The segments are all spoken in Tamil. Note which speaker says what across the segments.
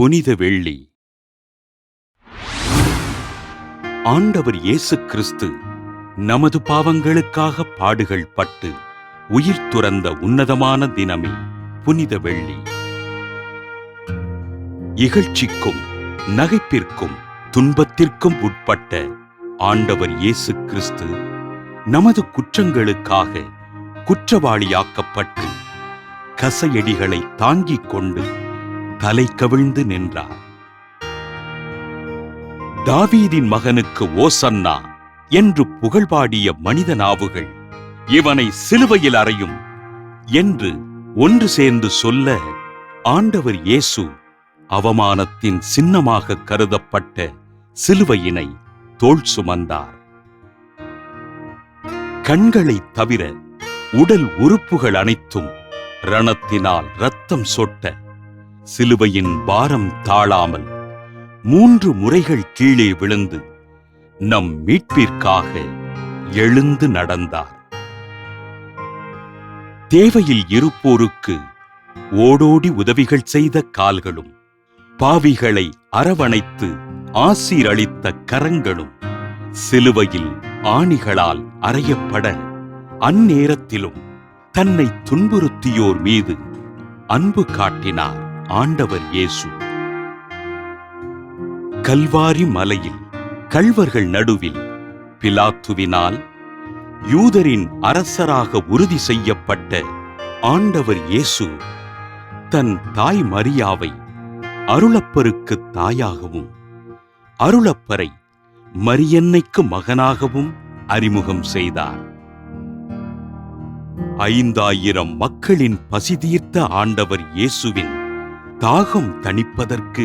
Speaker 1: புனித வெள்ளி. ஆண்டவர் இயேசு கிறிஸ்து நமது பாவங்களுக்காக பாடுகள் பட்டு உயிர் துறந்த உன்னதமான தினமே புனித வெள்ளி. இகழ்ச்சிக்கும் நகைப்பிற்கும் துன்பத்திற்கும் உட்பட்ட ஆண்டவர் இயேசு கிறிஸ்து நமது குற்றங்களுக்காக குற்றவாளியாக்கப்பட்டு கசையடிகளை தாங்கிக் கொண்டு தலை கவிழ்ந்து நின்றார். தாவீதின் மகனுக்கு ஓசன்னா என்று புகழ்பாடிய மனித நாவுகள் இவனை சிலுவையில் அறையும் என்று ஒன்று சேர்ந்து சொல்ல, ஆண்டவர் இயேசு அவமானத்தின் சின்னமாக கருதப்பட்ட சிலுவையினை தோள் சுமந்தார். கண்களை தவிர உடல் உறுப்புகள் அனைத்தும் ரணத்தினால் இரத்தம் சொட்ட சிலுவையின் பாரம் தாழாமல் 3 முறைகள் கீழே விழுந்து நம் மீட்பிற்காக எழுந்து நடந்தார். தேவையில் இருப்போருக்கு ஓடோடி உதவிகள் செய்த கால்களும், பாவிகளை அரவணைத்து ஆசீரளித்த கரங்களும், சிலுவையில் ஆணிகளால் அறையப்பட அந்நேரத்திலும் தன்னை துன்புறுத்தியோர் மீது அன்பு காட்டினார் ஆண்டவர் இயேசு. கல்வாரி மலையில் கள்வர்கள் நடுவில் பிலாத்துவினால் யூதரின் அரசராக உறுதி செய்யப்பட்ட ஆண்டவர் இயேசு தன் தாய் மரியாவை அருளப்பருக்கு தாயாகவும், அருளப்பரை மரியன்னைக்கு மகனாகவும் அறிமுகம் செய்தார். 5000 மக்களின் பசி தீர்த்த ஆண்டவர் இயேசுவின் தாகம் தணிப்பதற்கு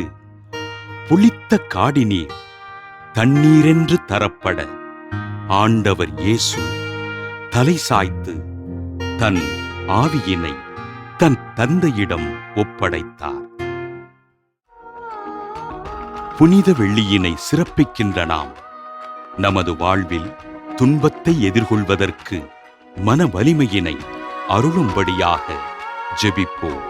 Speaker 1: புளித்த காடிநீர் தண்ணீரென்று தரப்பட ஆண்டவர் இயேசு தலை சாய்த்து தன் ஆவியினை தன் தந்தையிடம் ஒப்படைத்தார். புனித வெள்ளியினை சிறப்பிக்கின்ற நாம் நமது வாழ்வில் துன்பத்தை எதிர்கொள்வதற்கு மன வலிமையினை அருளும்படியாக ஜெபிப்போம்.